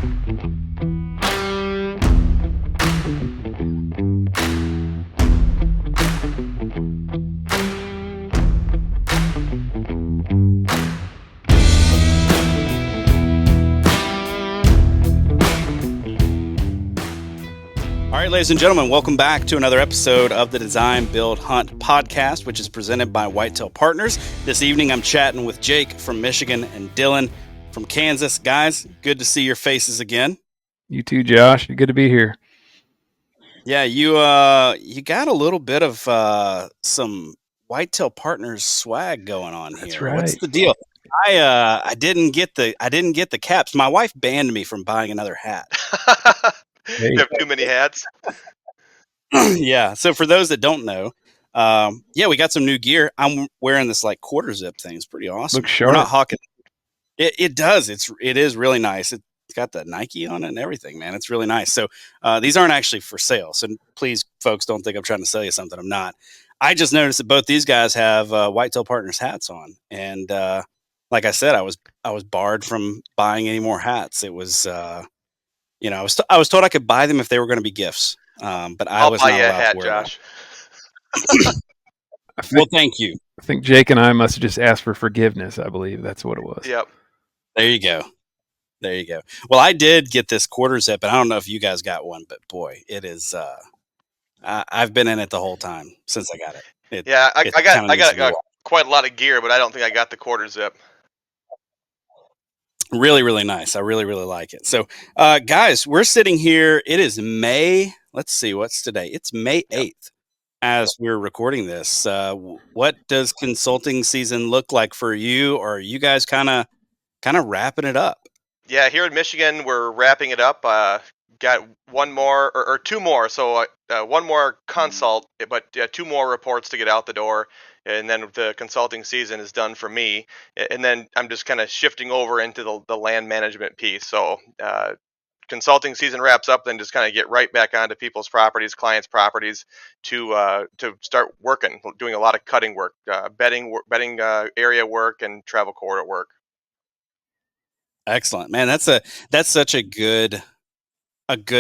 All right, ladies and gentlemen, welcome back to another episode of the Design, Build, Hunt podcast, which is presented by Whitetail Partners. This evening, I'm chatting with Jake from Michigan and Dylan from Kansas. Guys, good to see your faces again. You too, Josh. Good to be here. Yeah, you got a little bit of some Whitetail Partners swag going on here. That's right. What's the deal? I didn't get the caps. My wife banned me from buying another hat. You have too many hats. Yeah. So for those that don't know, we got some new gear. I'm wearing this like quarter zip thing. It's pretty awesome. Looks sharp. We're not hawking. It does. It is really nice. It's got the Nike on it and everything, man. It's really nice. So these aren't actually for sale. So please, folks, don't think I'm trying to sell you something. I'm not. I just noticed that both these guys have Whitetail Partners hats on, and like I said, I was barred from buying any more hats. It was. I was told I could buy them if they were going to be gifts, but I was not allowed to wear Josh. Well, thank you. I think Jake and I must have just asked for forgiveness. I believe that's what it was. Yep. There you go. Well, I did get this quarter zip, and I don't know if you guys got one, but boy, it is. I've been in it the whole time since I got it. I got quite a lot of gear, but I don't think I got the quarter zip. Really, really nice. I really, really like it. So, guys, we're sitting here. It is May. Let's see, what's today? It's May 8th as we're recording this. What does consulting season look like for you? Or are you guys kind of wrapping it up? Yeah, here in Michigan, we're wrapping it up. Got one more or two more. So one more consult, but two more reports to get out the door. And then the consulting season is done for me. And then I'm just kind of shifting over into the land management piece. So consulting season wraps up, then just kind of get right back onto people's properties, clients' properties to start working, doing a lot of cutting work, bedding area work and travel corridor work. Excellent, man. That's such a good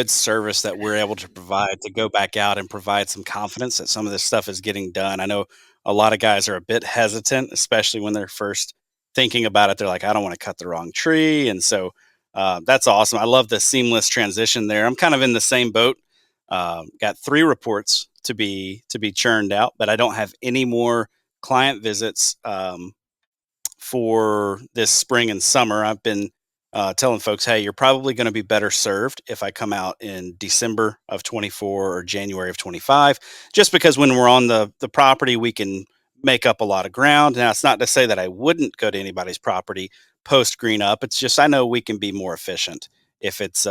service that we're able to provide, to go back out and provide some confidence that some of this stuff is getting done. I know a lot of guys are a bit hesitant, especially when they're first thinking about it. They're like, I don't want to cut the wrong tree. And so that's awesome. I love the seamless transition there. I'm kind of in the same boat. Got 3 reports to be churned out, but I don't have any more client visits for this spring and summer. I've been telling folks, hey, you're probably going to be better served if I come out in December of 24 or January of 25, just because when we're on the property, we can make up a lot of ground. Now, it's not to say that I wouldn't go to anybody's property post green up. It's just, I know we can be more efficient if it's,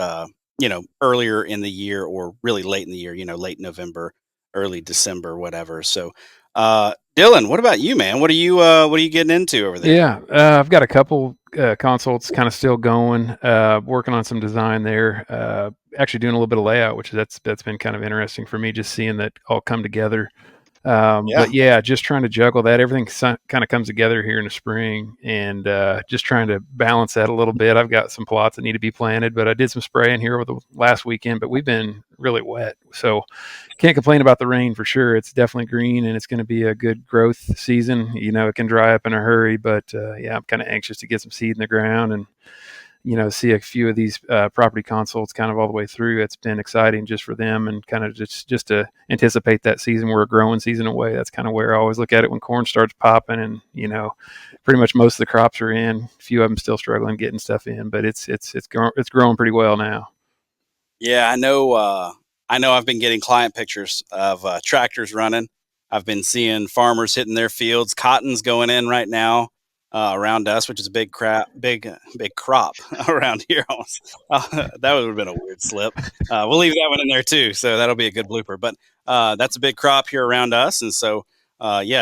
earlier in the year or really late in the year, late November, early December, whatever. So, Dylan, what about you, man? What are you getting into over there? Yeah, I've got a couple consults kind of still going, working on some design there. Actually doing a little bit of layout, which that's been kind of interesting for me, just seeing that all come together. But yeah, just trying to juggle that. Everything kind of comes together here in the spring, and just trying to balance that a little bit. I've got some plots that need to be planted, but I did some spraying here over the last weekend, but we've been really wet. So can't complain about the rain for sure. It's definitely green, and it's going to be a good growth season. It can dry up in a hurry, but yeah, I'm kind of anxious to get some seed in the ground and see a few of these property consults kind of all the way through. It's been exciting just for them, and kind of just to anticipate that season. We're a growing season away. That's kind of where I always look at it when corn starts popping, and pretty much most of the crops are in. A few of them still struggling getting stuff in, but it's growing pretty well now. Yeah, I know. I've been getting client pictures of tractors running. I've been seeing farmers hitting their fields. Cotton's going in right now. Around us, which is a big crop around here. That would have been a weird slip. We'll leave that one in there too, so that'll be a good blooper. But that's a big crop here around us, and so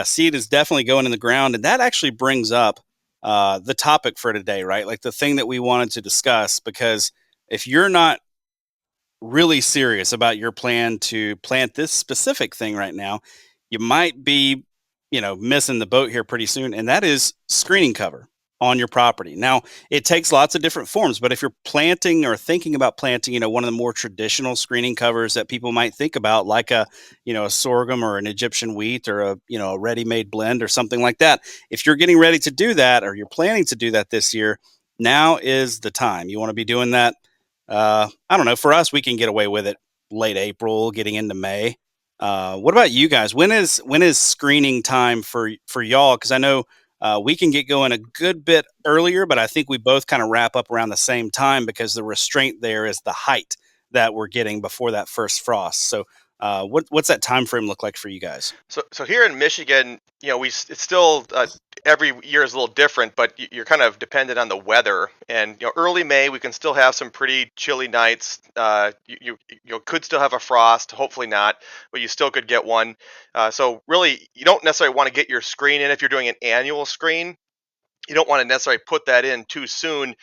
seed is definitely going in the ground, and that actually brings up the topic for today, right? Like the thing that we wanted to discuss, because if you're not really serious about your plan to plant this specific thing right now, you might be missing the boat here pretty soon. And that is screening cover on your property. Now, it takes lots of different forms, but if you're planting or thinking about planting, one of the more traditional screening covers that people might think about, like a sorghum or an Egyptian wheat or a ready-made blend or something like that. If you're getting ready to do that or you're planning to do that this year, now is the time. You want to be doing that. I don't know. For us, we can get away with it late April, getting into May. What about you guys? When is screening time for y'all? Because I know we can get going a good bit earlier, but I think we both kind of wrap up around the same time because the restraint there is the height that we're getting before that first frost. So, what's that time frame look like for you guys? So here in Michigan, it's still every year is a little different, but you're kind of dependent on the weather. And early May we can still have some pretty chilly nights. You could still have a frost, hopefully not, but you still could get one. So really, you don't necessarily want to get your screen in if you're doing an annual screen. You don't want to necessarily put that in too soon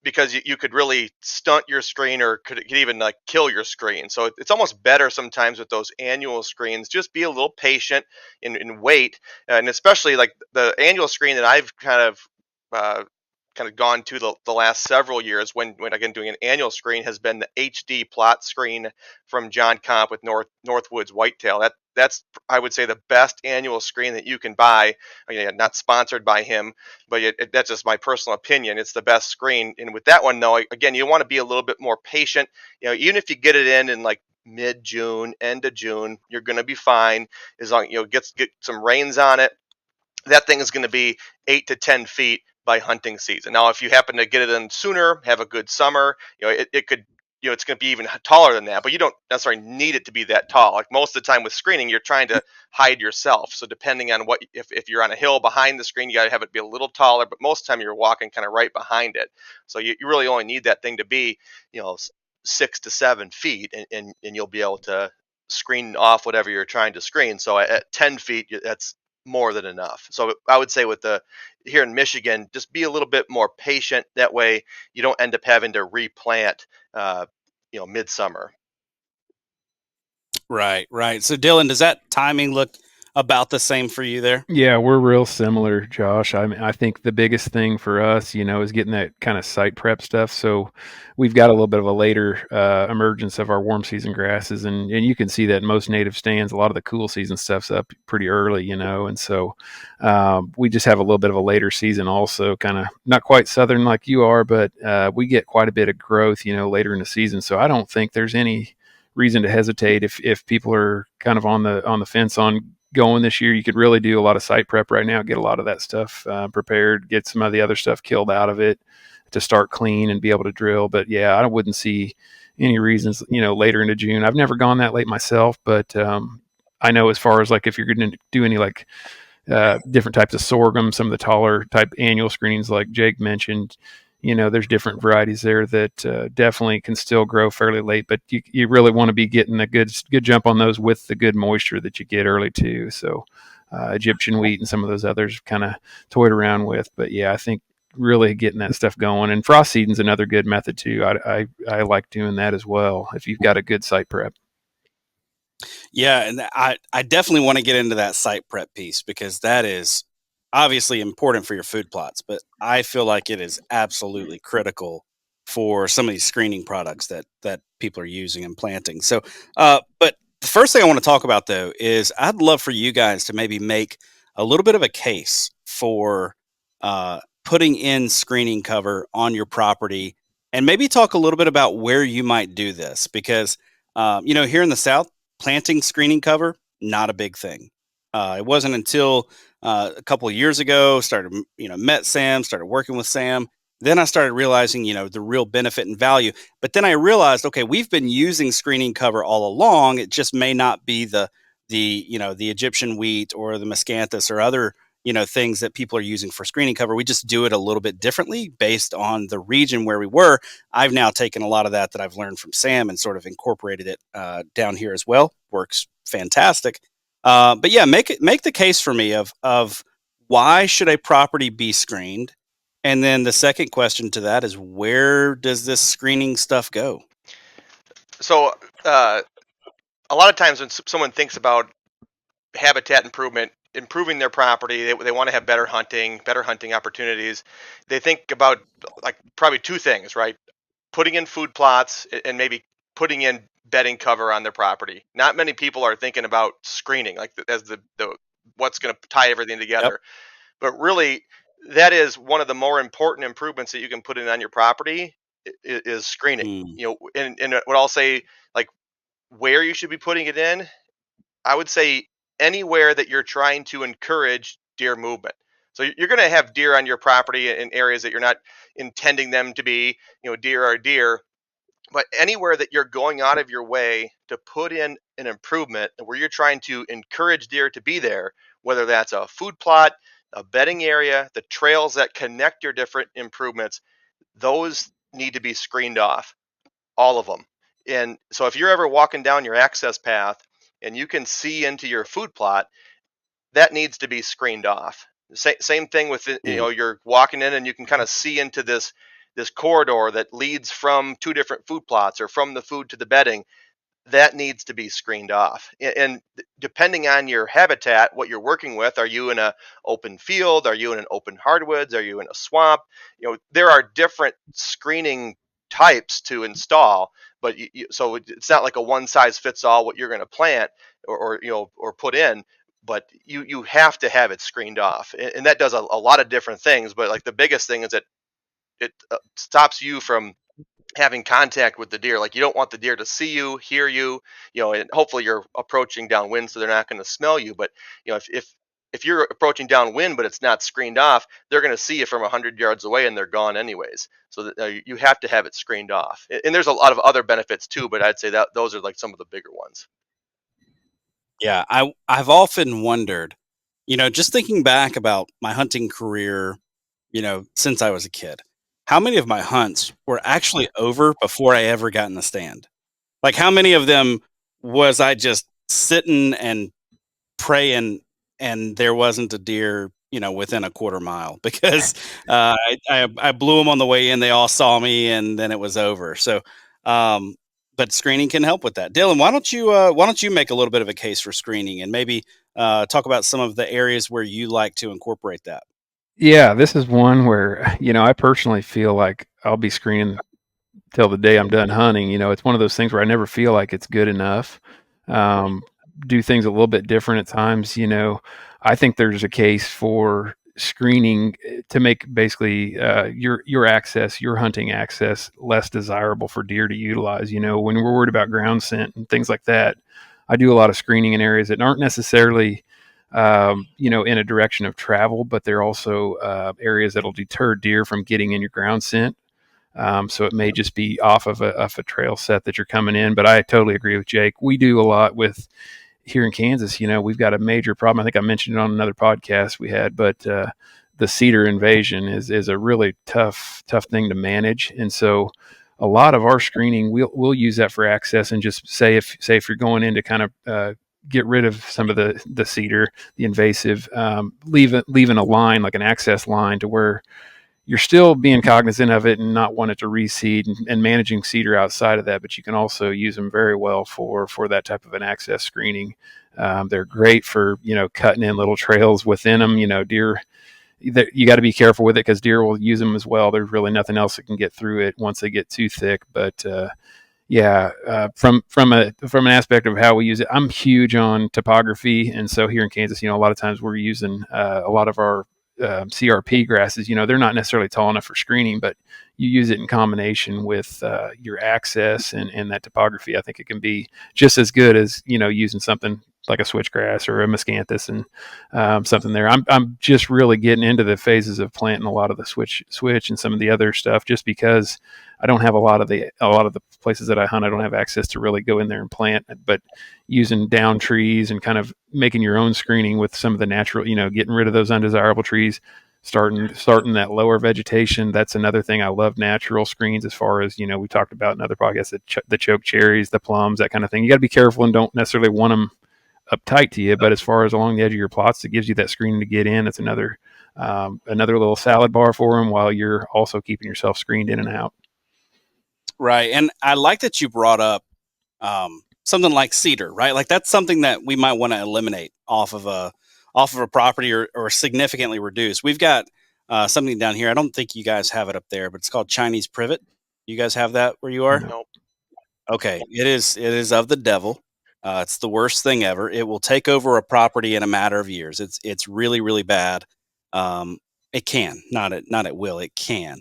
because you could really stunt your screen or could even like kill your screen. So it's almost better sometimes with those annual screens. Just be a little patient and wait. And especially like the annual screen that I've uh, kind of gone to the last several years when again doing an annual screen has been the HD plot screen from John Comp with Northwoods Whitetail. That's I would say the best annual screen that you can buy. Again, not sponsored by him, but that's just my personal opinion. It's the best screen. And with that one, though, again, you want to be a little bit more patient. Even if you get it in like mid June, end of June, you're going to be fine as long get some rains on it. That thing is going to be 8 to 10 feet by hunting season. Now, if you happen to get it in sooner, have a good summer, it could, it's going to be even taller than that, but you don't necessarily need it to be that tall. Like most of the time with screening, you're trying to hide yourself. So depending on if you're on a hill behind the screen, you got to have it be a little taller, but most of the time you're walking kind of right behind it. So you really only need that thing to be, 6 to 7 feet and you'll be able to screen off whatever you're trying to screen. So at 10 feet, that's more than enough. So I would say with the here in Michigan, just be a little bit more patient. That way, you don't end up having to replant, midsummer. Right, right. So, Dylan, does that timing look about the same for you there? Yeah, we're real similar, Josh. I mean, I think the biggest thing for us, is getting that kind of site prep stuff. So we've got a little bit of a later emergence of our warm season grasses, and you can see that in most native stands. A lot of the cool season stuff's up pretty early, and so we just have a little bit of a later season, also kind of not quite southern like you are, but we get quite a bit of growth, later in the season. So I don't think there's any reason to hesitate if people are kind of on the fence on going this year. You could really do a lot of site prep right now, get a lot of that stuff prepared, get some of the other stuff killed out of it to start clean and be able to drill. But yeah, I wouldn't see any reasons, later into June. I've never gone that late myself, but I know as far as like if you're going to do any like different types of sorghum, some of the taller type annual screenings like Jake mentioned. There's different varieties there that definitely can still grow fairly late, but you really want to be getting a good jump on those with the good moisture that you get early too. So Egyptian wheat and some of those others kind of toyed around with, but yeah, I think really getting that stuff going, and frost seeding's another good method too. I like doing that as well if you've got a good site prep. Yeah, and I definitely want to get into that site prep piece because that is obviously important for your food plots, but I feel like it is absolutely critical for some of these screening products that people are using and planting. So, but the first thing I want to talk about though is I'd love for you guys to maybe make a little bit of a case for putting in screening cover on your property, and maybe talk a little bit about where you might do this because here in the South planting screening cover, not a big thing. It wasn't until a couple of years ago, started, met Sam, started working with Sam. Then I started realizing, the real benefit and value. But then I realized, okay, we've been using screening cover all along. It just may not be the Egyptian wheat or the miscanthus or other, things that people are using for screening cover. We just do it a little bit differently based on the region where we were. I've now taken a lot of that I've learned from Sam and sort of incorporated it down here as well. Works fantastic. But yeah, make the case for me of why should a property be screened, and then the second question to that is where does this screening stuff go? So a lot of times when someone thinks about habitat improvement, improving their property. They want to have better hunting opportunities. They think about like probably two things, right? Putting in food plots and maybe putting in bedding cover on their property. Not many people are thinking about screening, like as the what's going to tie everything Yep. together. But really, that is one of the more important improvements that you can put in on your property is screening. Mm, And what I'll say, like where you should be putting it in, I would say anywhere that you're trying to encourage deer movement. So you're going to have deer on your property in areas that you're not intending them to be. Deer are deer, but anywhere that you're going out of your way to put in an improvement where you're trying to encourage deer to be there, whether that's a food plot, a bedding area, the trails that connect your different improvements, those need to be screened off, all of them. And so if you're ever walking down your access path and you can see into your food plot, that needs to be screened off. Same thing with mm. you're walking in and you can kind of see into this corridor that leads from two different food plots or from the food to the bedding. That needs to be screened off. And depending on your habitat, what you're working with, are you in a open field? Are you in an open hardwoods? Are you in a swamp? There are different screening types to install, but so it's not like a one size fits all what you're going to plant or put in. But you have to have it screened off, and that does a lot of different things. But like the biggest thing is that it stops you from having contact with the deer. Like you don't want the deer to see you, hear you, and hopefully you're approaching downwind so they're not going to smell you. But if you're approaching downwind but it's not screened off, they're going to see you from 100 yards away and they're gone anyways. So that, you have to have it screened off. And there's a lot of other benefits too, but I'd say that those are like some of the bigger ones. Yeah, I've often wondered, just thinking back about my hunting career, since I was a kid, how many of my hunts were actually over before I ever got in the stand? Like, how many of them was I just sitting and praying, and there wasn't a deer, within a quarter mile because I blew them on the way in. They all saw me, and then it was over. So, um, but screening can help with that. Dylan, why don't you make a little bit of a case for screening and maybe talk about some of the areas where you like to incorporate that? Yeah, this is one where, I personally feel like I'll be screening till the day I'm done hunting. It's one of those things where I never feel like it's good enough. Um, do things a little bit different at times. I think there's a case for screening to make basically your hunting access less desirable for deer to utilize. When we're worried about ground scent and things like that, I do a lot of screening in areas that aren't necessarily in a direction of travel, but they're also areas that'll deter deer from getting in your ground scent. So it may just be off a trail set that you're coming in. But I totally agree with Jake. We do a lot with here in Kansas. We've got a major problem. I think I mentioned it on another podcast we had, but the cedar invasion is a really tough thing to manage. And so a lot of our screening, we'll use that for access and just say if you're going in to kind of get rid of some of the cedar, the invasive, leaving a line like an access line to where you're still being cognizant of it and not want it to reseed and managing cedar outside of that, but you can also use them very well for that type of an access screening. They're great for, cutting in little trails within them, deer, you got to be careful with it because deer will use them as well. There's really nothing else that can get through it once they get too thick. But from an aspect of how we use it, I'm huge on topography, and so here in Kansas, a lot of times we're using a lot of our CRP grasses. They're not necessarily tall enough for screening, but you use it in combination with your access and that topography. I think it can be just as good as using something like a switchgrass or a miscanthus and something there. I'm just really getting into the phases of planting a lot of the switch and some of the other stuff, just because I don't have a lot of the places that I hunt. I don't have access to really go in there and plant, but using down trees and kind of making your own screening with some of the natural, getting rid of those undesirable trees, starting that lower vegetation. That's another thing. I love natural screens as far as, we talked about in other podcasts, the choke cherries, the plums, that kind of thing. You got to be careful and don't necessarily want them up tight to you, but as far as along the edge of your plots, it gives you that screening to get in. It's another little salad bar for them while you're also keeping yourself screened in and out. Right. And I like that you brought up something like cedar, right? Like that's something that we might want to eliminate off of off of a property or significantly reduce. We've got something down here. I don't think you guys have it up there, but it's called Chinese privet. You guys have that where you are? No. Nope. Okay, it is of the devil. It's the worst thing ever. It will take over a property in a matter of years. It's really really bad. Um, it can, not at will. It can.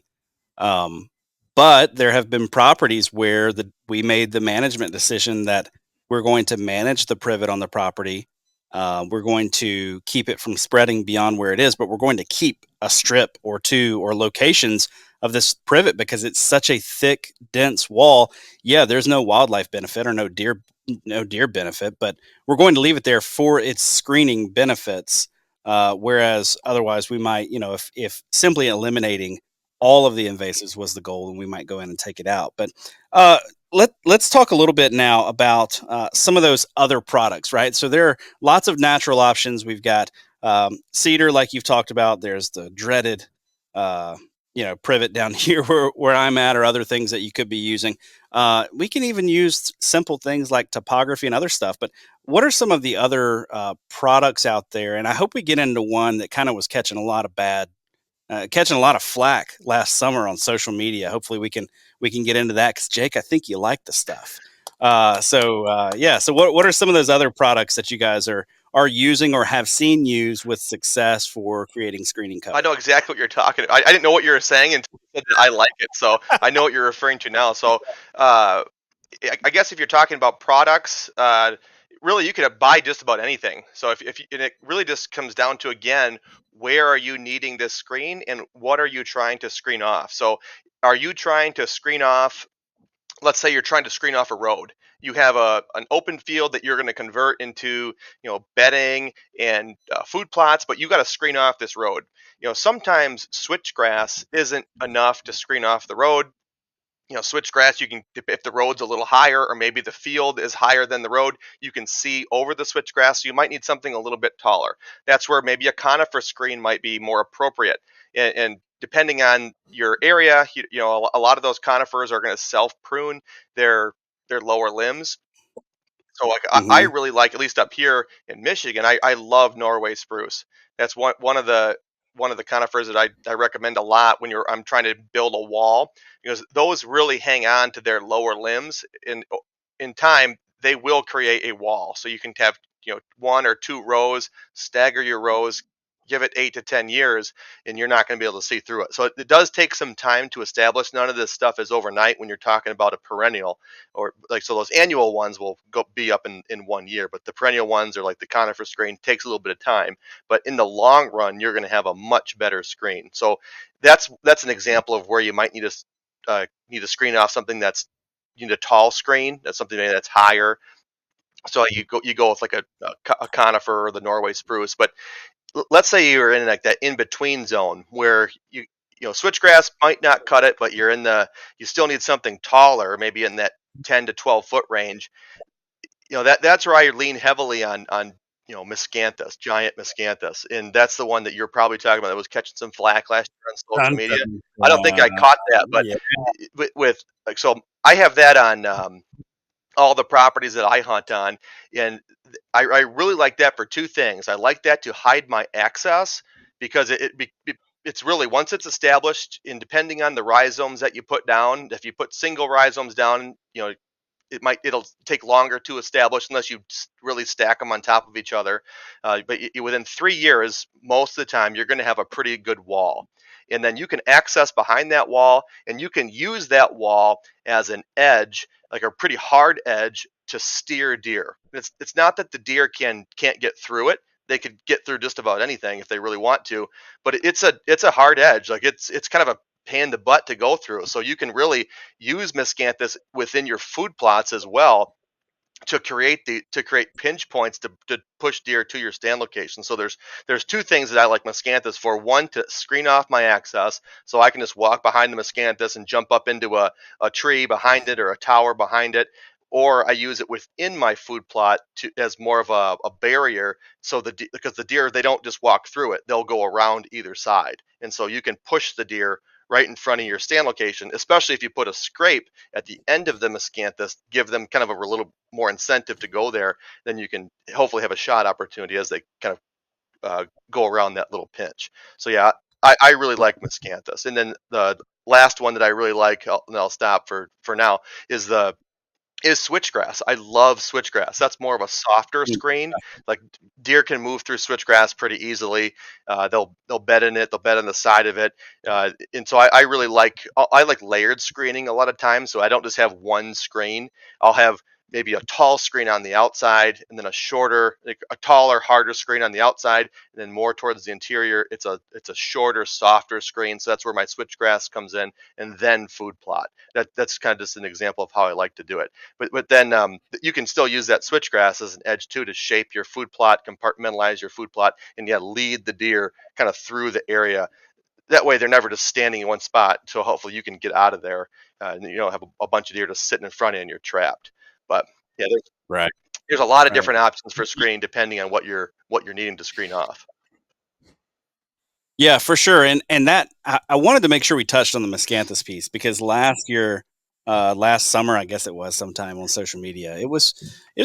Um, but there have been properties where we made the management decision that we're going to manage the privet on the property. We're going to keep it from spreading beyond where it is, but we're going to keep a strip or two or locations of this privet because it's such a thick, dense wall. Yeah, there's no wildlife benefit or no deer benefit, but we're going to leave it there for its screening benefits. Whereas otherwise, we might, if simply eliminating all of the invasives was the goal, and we might go in and take it out. But uh, let's talk a little bit now about some of those other products, right? So there are lots of natural options. We've got cedar, like you've talked about. There's the dreaded, uh, privet down here where I'm at, or other things that you could be using. We can even use simple things like topography and other stuff. But what are some of the other products out there? And I hope we get into one that kind of was catching a lot of flack last summer on social media. Hopefully, we can get into that because Jake, I think you like the stuff. Yeah. So what are some of those other products that you guys are using or have seen used with success for creating screening I cover? know exactly what you're talking about. I didn't know what you were saying until you said that I like it. So I know what you're referring to now. So uh, I guess if you're talking about products, really you could buy just about anything. So if you, and it really just comes down to, again, where are you needing this screen and what are you trying to screen off? So are you trying to screen off, let's say you're trying to screen off a road. You have an open field that you're going to convert into, bedding and food plots, but you got to screen off this road. Sometimes switchgrass isn't enough to screen off the road. Switchgrass, you can, if the road's a little higher or maybe the field is higher than the road, you can see over the switchgrass. So you might need something a little bit taller. That's where maybe a conifer screen might be more appropriate. And depending on your area, a lot of those conifers are going to self prune their lower limbs. So like I Hmm. really like, at least up here in Michigan, I love Norway spruce. That's one of the conifers that I recommend a lot when I'm trying to build a wall, because those really hang on to their lower limbs, and in time they will create a wall. So you can have, one or two rows, stagger your rows, give it 8 to 10 years, and you're not going to be able to see through it. So it does take some time to establish. None of this stuff is overnight when you're talking about a perennial, or like, so those annual ones will be up in 1 year, but the perennial ones, are like the conifer screen, takes a little bit of time, but in the long run you're going to have a much better screen. So that's an example of where you might need to screen off something that's, you need a tall screen, that's something that's higher. So you go with like a conifer or the Norway spruce. But let's say you're in like that in between zone where switchgrass might not cut it, but you still need something taller, maybe in that 10 to 12 foot range. That's where I lean heavily on miscanthus, giant miscanthus, and that's the one that you're probably talking about that was catching some flack last year on social media. Content, I don't think I caught that, but yeah. with like, so I have that on all the properties that I hunt on, and I really like that for two things. I like that to hide my access, because it's really, once it's established, and depending on the rhizomes that you put down, if you put single rhizomes down, it'll take longer to establish unless you really stack them on top of each other. But within 3 years, most of the time, you're going to have a pretty good wall, and then you can access behind that wall, and you can use that wall as an edge, like a pretty hard edge, to steer deer. It's not that the deer can't get through it. They could get through just about anything if they really want to, but it's a hard edge. Like, it's kind of a pain in the butt to go through. So you can really use miscanthus within your food plots as well, to create pinch points to push deer to your stand location. So there's two things that I like miscanthus for. One, to screen off my access, so I can just walk behind the miscanthus and jump up into a tree behind it, or a tower behind it. Or I use it within my food plot as more of a barrier, so because the deer, they don't just walk through it, they'll go around either side, and so you can push the deer right in front of your stand location, especially if you put a scrape at the end of the miscanthus, give them kind of a little more incentive to go there. Then you can hopefully have a shot opportunity as they kind of go around that little pinch. So yeah, I really like miscanthus. And then the last one that I really like, and I'll stop for now, is the is switchgrass. I love switchgrass. That's more of a softer Mm. screen. Like deer can move through switchgrass pretty easily. They'll bed in it. They'll bed on the side of it. And so I really I like layered screening a lot of times. So I don't just have one screen. I'll have maybe a tall screen on the outside, and then a shorter, like a taller, harder screen on the outside, and then more towards the interior. It's a shorter, softer screen. So that's where my switchgrass comes in, and then food plot. That's kind of just an example of how I like to do it. But then you can still use that switchgrass as an edge too to shape your food plot, compartmentalize your food plot, and yeah, lead the deer kind of through the area. That way, they're never just standing in one spot. So hopefully, you can get out of there, and you don't have a bunch of deer just sitting in front of you and you're trapped. But yeah, Right. there's a lot of Right. different options for screening depending on what you're needing to screen off. Yeah, for sure. And that I wanted to make sure we touched on the miscanthus piece because last year, last summer, I guess it was sometime on social media, it was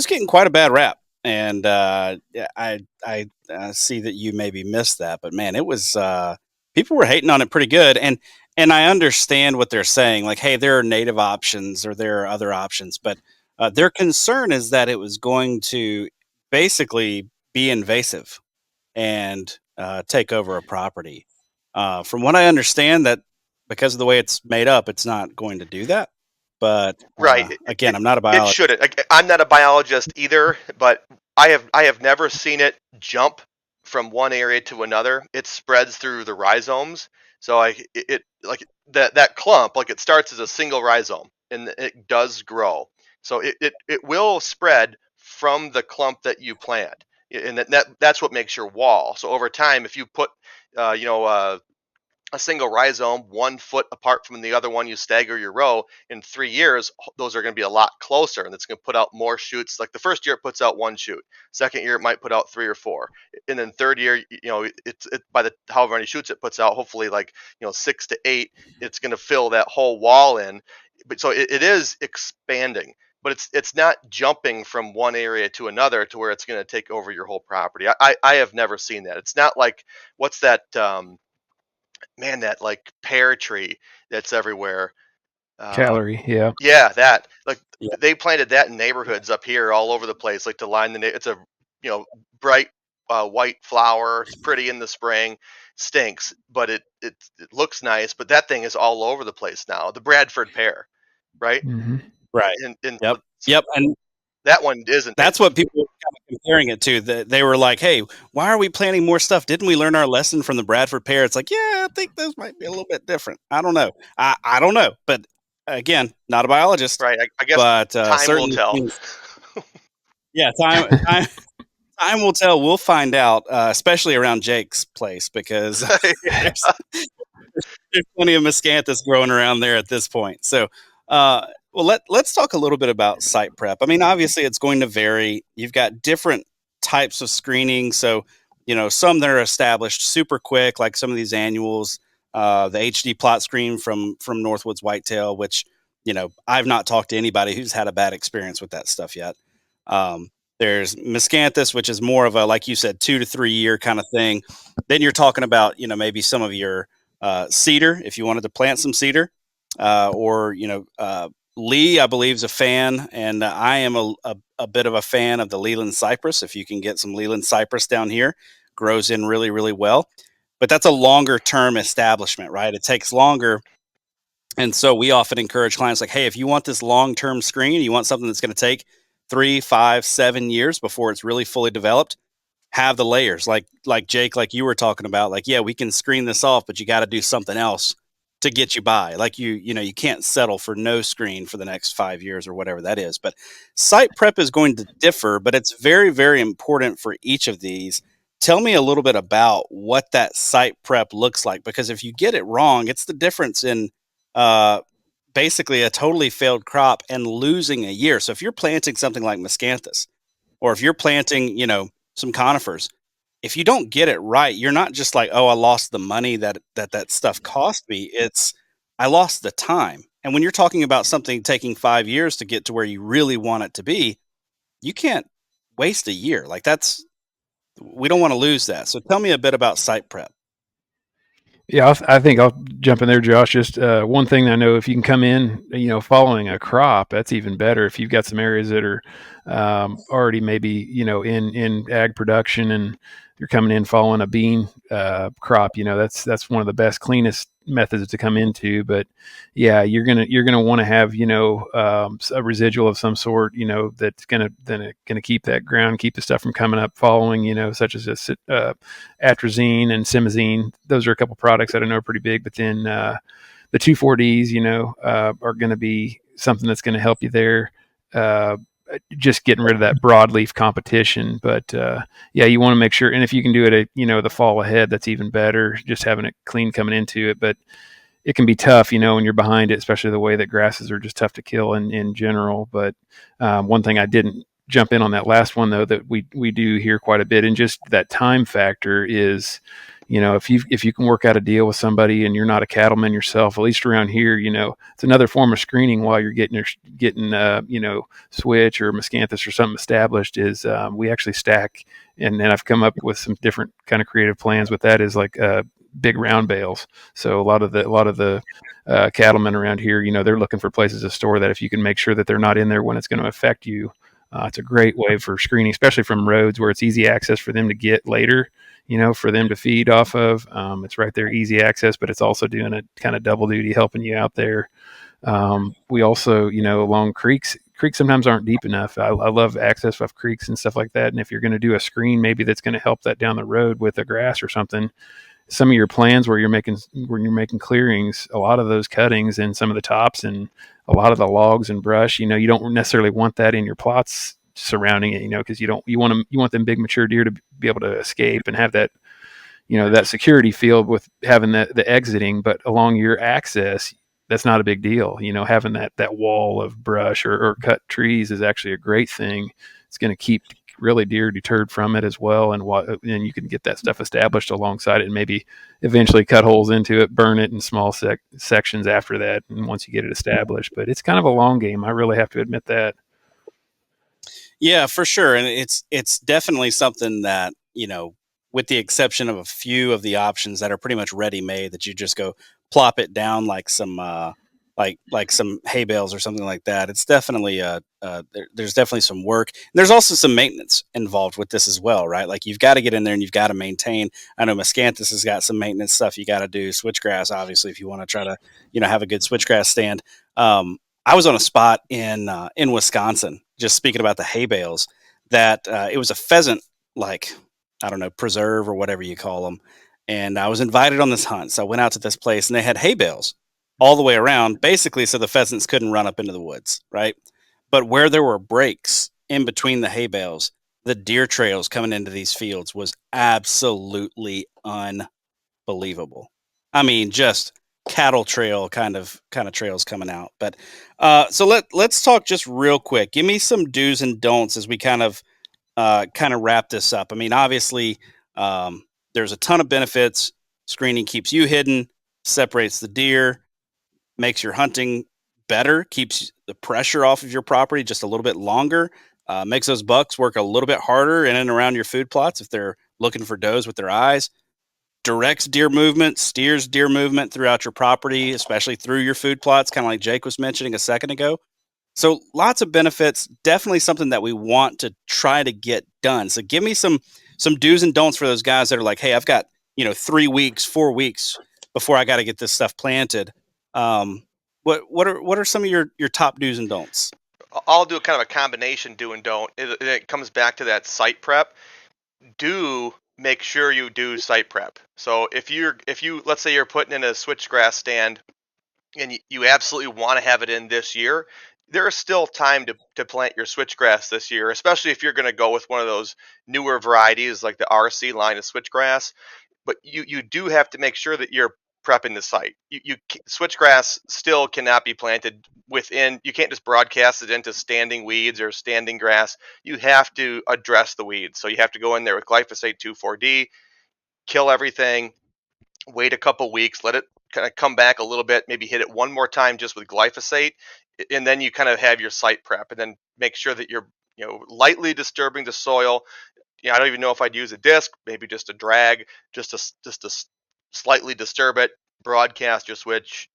getting quite a bad rap. And yeah, I see that you maybe missed that, but man, it was people were hating on it pretty good. And I understand what they're saying, like, hey, there are native options or there are other options, but their concern is that it was going to basically be invasive and take over a property. From what I understand, that because of the way it's made up, it's not going to do that. But Right. again, I'm not a It biologist. shouldn't. I'm not a biologist either, but I have never seen it jump from one area to another. It spreads through the rhizomes. So like that clump, like it starts as a single rhizome and it does grow. So it will spread from the clump that you plant. And that's what makes your wall. So over time, if you put uh, you know uh, a single rhizome 1 foot apart from the other one, you stagger your row. In 3 years, those are going to be a lot closer, and it's going to put out more shoots. Like the first year it puts out one shoot, second year it might put out three or four, and then third year, by the however many shoots it puts out, hopefully like 6 to 8, it's going to fill that whole wall in. But so it is expanding, but it's not jumping from one area to another to where it's going to take over your whole property. I have never seen that. It's not like, what's that man, that like pear tree that's everywhere. Uh, Calorie, yeah. yeah, that like Yeah. they planted that in neighborhoods up here all over the place, like to line it's a you know bright white flower. It's pretty in the spring, stinks, but it looks nice. But that thing is all over the place now. The Bradford pear, right? Hmm. Right. And Yep. so Yep. And that one is that's invasive. what people were kind of comparing it to. That they were like, "Hey, why are we planting more stuff? Didn't we learn our lesson from the Bradford pear?" It's like, yeah, I think those might be a little bit different. I don't know. I don't know, but again, not a biologist, Right. I guess but time will certainly tell. seems. Yeah, time will tell. We'll find out, especially around Jake's place because Yeah. there's there's plenty of miscanthus growing around there at this point. So, well, let's talk a little bit about site prep. I mean, obviously, it's going to vary. You've got different types of screening. So, some that are established super quick, like some of these annuals, the HD plot screen from Northwoods Whitetail, which I've not talked to anybody who's had a bad experience with that stuff yet. Um, there's miscanthus, which is more of a, like you said, 2 to 3 year kind of thing. Then you're talking about maybe some of your cedar, if you wanted to plant some cedar, or Lee, I believe, is a fan, and I am a bit of a fan of the Leland cypress. If you can get some Leland cypress down here, grows in really really well, but that's a longer term establishment, right? It takes longer, and so we often encourage clients like, hey, if you want this long term screen, you want something that's going to take 3, 5, 7 years before it's really fully developed, have the layers like Jake, like you were talking about, like, yeah, we can screen this off, but you got to do something else to get you by. Like you can't settle for no screen for the next 5 years or whatever that is. But site prep is going to differ, but it's very, very important for each of these. Tell me a little bit about what that site prep looks like, because if you get it wrong, it's the difference in uh, basically a totally failed crop and losing a year. So if you're planting something like miscanthus, or if you're planting, some conifers, if you don't get it right, you're not just like, oh, I lost the money that stuff cost me. It's I lost the time. And when you're talking about something taking 5 years to get to where you really want it to be, you can't waste a year. Like We don't want to lose that. So tell me a bit about site prep. Yeah, I think I'll jump in there, Josh. Just one thing I know, if you can come in, following a crop, that's even better. If you've got some areas that are already maybe in ag production, and you're coming in following a bean crop, that's one of the best, cleanest methods to come into. But yeah, you're gonna want to have a residual of some sort, that's gonna keep that ground, keep the stuff from coming up following, such as atrazine and simazine. Those are a couple products that I know are pretty big. But then the 2,4-Ds, are going to be something that's going to help you there. Just getting rid of that broadleaf competition. But yeah, you want to make sure, and if you can do it at the fall ahead, that's even better. Just having it clean coming into it. But it can be tough, when you're behind it, especially the way that grasses are just tough to kill in general. But one thing I didn't jump in on that last one though, that we do hear quite a bit, and just that time factor is, if you can work out a deal with somebody and you're not a cattleman yourself, at least around here, it's another form of screening while you're getting switch or miscanthus or something established, is we actually stack, and I've come up with some different kind of creative plans with that, is like big round bales. So a lot of the cattlemen around here, they're looking for places to store that. If you can make sure that they're not in there when it's going to affect you, it's a great way for screening, especially from roads where it's easy access for them to get later. For them to feed off of. It's right there, easy access, but it's also doing a kind of double duty, helping you out there. We also, along creeks sometimes aren't deep enough. I love access off creeks and stuff like that. And if you're going to do a screen, maybe that's going to help that down the road with a grass or something, some of your plans where you're making clearings, a lot of those cuttings and some of the tops and a lot of the logs and brush, you don't necessarily want that in your plots surrounding it, because you want them big mature deer to be able to escape and have that, that security field with having the exiting. But along your access, that's not a big deal. Having that wall of brush or cut trees is actually a great thing. It's going to keep really deer deterred from it as well, and you can get that stuff established alongside it, and maybe eventually cut holes into it, burn it in small sections after that, and once you get it established. But it's kind of a long game, I really have to admit that. Yeah, for sure. And it's definitely something that, with the exception of a few of the options that are pretty much ready made, that you just go plop it down like some like some hay bales or something like that. It's definitely there's definitely some work. And there's also some maintenance involved with this as well, right? Like you've got to get in there and you've got to maintain. I know Miscanthus has got some maintenance stuff you got to do. Switchgrass, obviously, if you want to try to have a good switchgrass stand. I was on a spot in Wisconsin, just speaking about the hay bales, that it was a pheasant, like, I don't know, preserve or whatever you call them. And I was invited on this hunt. So I went out to this place and they had hay bales all the way around, basically, so the pheasants couldn't run up into the woods, right? But where there were breaks in between the hay bales, the deer trails coming into these fields was absolutely unbelievable. I mean, just cattle trail kind of trails coming out. But so let's talk just real quick. Give me some do's and don'ts as we kind of wrap this up. I mean, obviously, there's a ton of benefits. Screening keeps you hidden, separates the deer, makes your hunting better, keeps the pressure off of your property just a little bit longer, makes those bucks work a little bit harder in and around your food plots if they're looking for does with their eyes, directs deer movement, steers deer movement throughout your property, especially through your food plots, kind of like Jake was mentioning a second ago. So lots of benefits, definitely something that we want to try to get done. So give me some do's and don'ts for those guys that are like, hey, I've got 3 weeks, 4 weeks before I got to get this stuff planted. Um, what are some of your top do's and don'ts? I'll do kind of a combination do and don't. It comes back to that site prep. Do make sure you do site prep. So if you let's say you're putting in a switchgrass stand and you absolutely want to have it in this year, there is still time to plant your switchgrass this year, especially if you're going to go with one of those newer varieties like the RC line of switchgrass. But you do have to make sure that you're prepping the site. Switchgrass still cannot be planted within. You can't just broadcast it into standing weeds or standing grass. You have to address the weeds. So you have to go in there with glyphosate 2,4-D, kill everything, wait a couple weeks, let it kind of come back a little bit, maybe hit it one more time just with glyphosate, and then you kind of have your site prep, and then make sure that you're lightly disturbing the soil, I don't even know if I'd use a disc, maybe just a drag, just to slightly disturb it, broadcast your switch,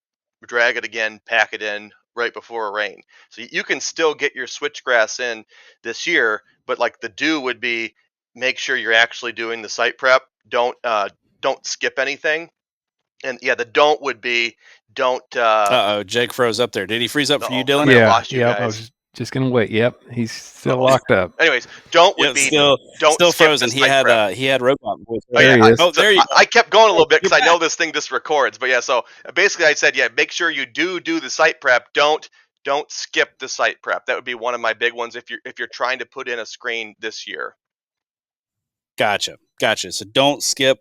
drag it again, pack it in right before a rain. So you can still get your switchgrass in this year, but like the do would be make sure you're actually doing the site prep. Don't skip anything. And yeah, the don't would be don't Uh-oh, Jake froze up there. Did he freeze up for you, I Dylan? might have Yeah, lost you yep. I guys. was just gonna wait. Yep, he's still Uh-oh. locked up. Anyways, don't would Yeah, be don't still skip the frozen. site prep. He had robot voice. Oh There yeah. he is. Oh, So there you go. I kept going a little bit You're because I back. know this thing just records. But yeah, so basically I said, yeah, make sure you do the site prep. Don't skip the site prep. That would be one of my big ones if you're trying to put in a screen this year. Gotcha. So don't skip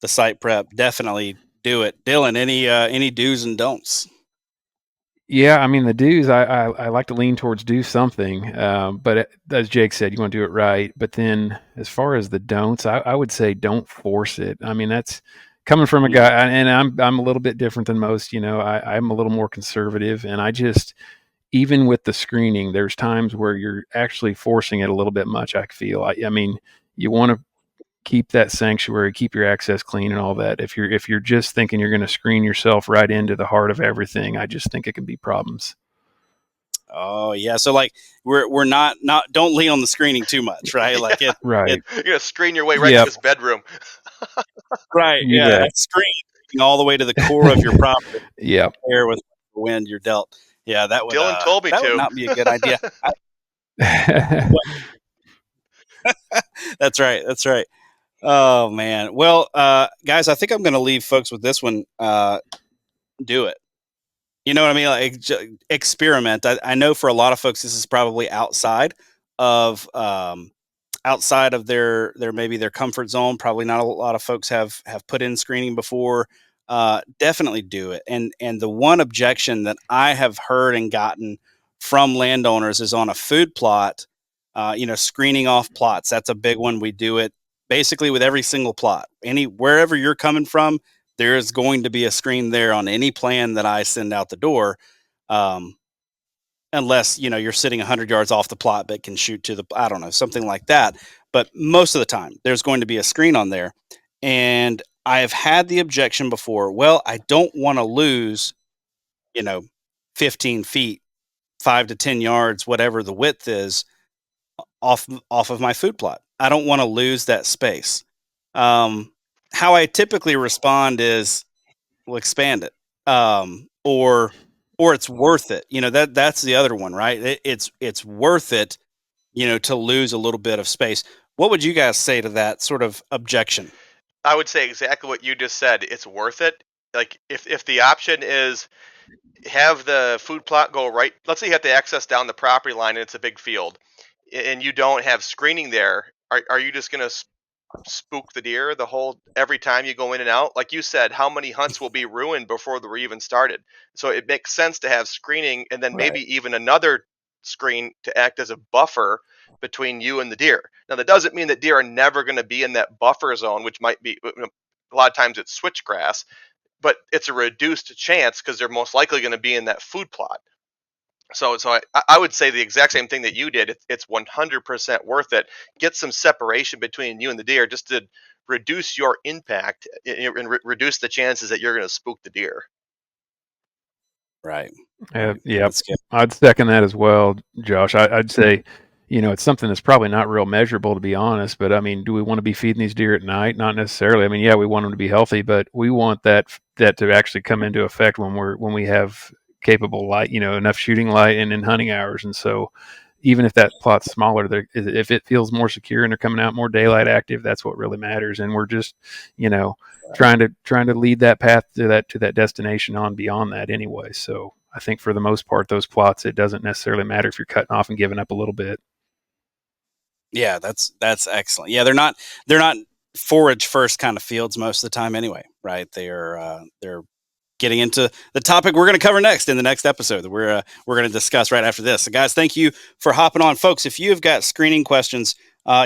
the site prep. Definitely do it. Dylan, any do's and don'ts? Yeah, I mean the do's. I like to lean towards do something, but as Jake said, you want to do it right. But then, as far as the don'ts, I would say don't force it. I mean that's coming from a guy, and I'm a little bit different than most. I'm a little more conservative, and I just even with the screening, there's times where you're actually forcing it a little bit much. I feel. I mean, you want to keep that sanctuary, keep your access clean and all that. If you're just thinking you're going to screen yourself right into the heart of everything, I just think it can be problems. Oh yeah. So like we're not don't lean on the screening too much, right? Yeah, Like it Right. you're gonna screen your way right to Yep. this bedroom. right. You Yeah. bet. That screen all the way to the core of your property Yep. there with the wind you're dealt. Yeah, Dylan told me that would to. not be a good idea. That's right. That's right. Oh man. Well, guys, I think I'm going to leave folks with this one. Do it. You know what I mean? Like experiment. I know for a lot of folks, this is probably of outside of their maybe their comfort zone. Probably not a lot of folks have put in screening before. Definitely do it. And the one objection that I have heard and gotten from landowners is on a food plot. Screening off plots. That's a big one. We do it basically with every single plot. Wherever you're coming from, there is going to be a screen there on any plan that I send out the door. Um, Unless you're sitting 100 yards off the plot but can shoot to the, I don't know, something like that. But most of the time there's going to be a screen on there. And I have had the objection before, well, I don't want to lose you know 15 feet, 5 to 10 yards, whatever the width is, off of my food plot. I don't want to lose that space. um, how I typically respond is, we'll expand it. Or it's worth it. That's the other one, right? It's worth it, to lose a little bit of space. What would you guys say to that sort of objection? I would say exactly what you just said. It's worth it. Like if the option is have the food plot go right. Let's say you have to access down the property line and it's a big field, and you don't have screening there. Are you just gonna spook the deer the whole every time you go in and out? Like you said, how many hunts will be ruined before they were even started? So it makes sense to have screening and then Right. maybe even another screen to act as a buffer between you and the deer. Now that doesn't mean that deer are never going to be in that buffer zone, which might be a lot of times it's switchgrass, but it's a reduced chance because they're most likely going to be in that food plot. So I would say the exact same thing that you did. It's 100% worth it. Get some separation between you and the deer just to reduce your impact and reduce the chances that you're going to spook the deer. Right. Yep. That's good. I'd second that as well, Josh. I'd say, it's something that's probably not real measurable to be honest. But I mean, do we want to be feeding these deer at night? Not necessarily. I mean, yeah, we want them to be healthy, but we want that to actually come into effect when we have capable light, enough shooting light and in hunting hours. And so, even if that plot's smaller, if it feels more secure and they're coming out more daylight active, that's what really matters. And we're just, you know, trying to lead that path to that destination on beyond that anyway. So I think for the most part, those plots, it doesn't necessarily matter if you're cutting off and giving up a little bit. Yeah, that's excellent. Yeah, they're not forage first kind of fields most of the time anyway, right? They're getting into the topic we're going to cover next in the next episode that we're going to discuss right after this. So guys, thank you for hopping on. Folks, if you've got screening questions,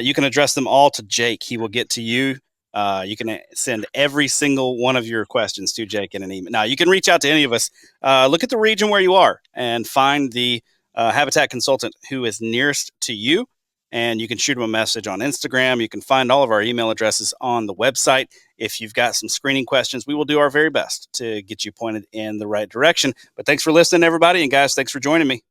you can address them all to Jake. He will get to you. You can send every single one of your questions to Jake in an email. Now, you can reach out to any of us. Look at the region where you are and find the habitat consultant who is nearest to you, and you can shoot them a message on Instagram. You can find all of our email addresses on the website. If you've got some screening questions, we will do our very best to get you pointed in the right direction. But thanks for listening, everybody. And guys, thanks for joining me.